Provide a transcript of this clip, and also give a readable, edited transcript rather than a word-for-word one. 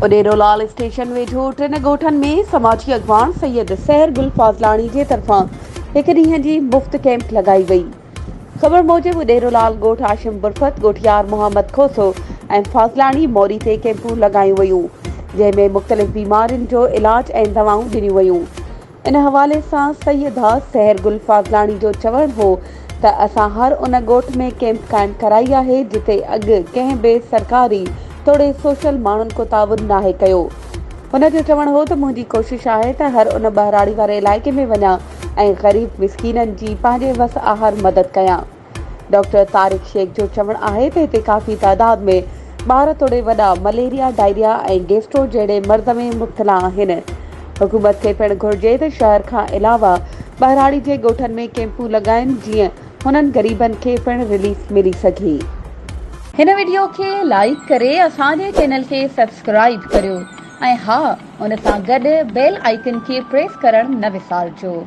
Uderolal station वेझो टिन ॻोठनि में समाजी अॻवान सैयद सहर गुल फाज़लाणी जे तरफ़ां हिकु ॾींहं जी मुफ़्त कैंप लॻाई वई। ख़बर मूजिबि उॾेरोलाल ॻोठ आशिम बुरफत ॻोठियार मोहम्मद खोसो ऐं फाज़लाणी मोरी ते कैंपूं लॻायूं वयूं, जंहिंमें मुख़्तलिफ़ बीमारियुनि जो इलाज ऐं दवाऊं ॾिनियूं वयूं। इन हवाले सां सैयदा सहर गुल फाज़लाणी जो चवणु हो त असां हर उन ॻोठ में कैंप क़ाइमु कराई आहे जिते अॻु कंहिं बि सरकारी तोड़े सोशल माण्हुनि को ताउन नाहे कयो। हुन जो चवणु हो त मुंहिंजी कोशिश आहे त हर उन बहिराड़ी वारे इलाइक़े में वञा ऐं ग़रीब मिसकीननि जी पंहिंजे वस आहार मदद कयां। डॉक्टर तारिक शेख जो चवणु आहे त हिते काफ़ी तादाद में ॿार तोड़े वॾा मलेरिया, डायरिया ऐं गैस्ट्रो जहिड़े मर्ज़ में मुब्तला आहिनि। हुकूमत खे पिणु घुर्जे त शहर खां अलावा बहिराड़ी जे ॻोठनि में कैंपूं लॻाइनि जीअं हुननि ग़रीबनि खे पिणु रिलीफ मिली सघे। हिन वीडियो खे लाइक करे असांजे चैनल खे सब्सक्राइब करियो ऐं हा, उन सां गॾु बेल आइकन खे प्रेस करणु न विसारिजो।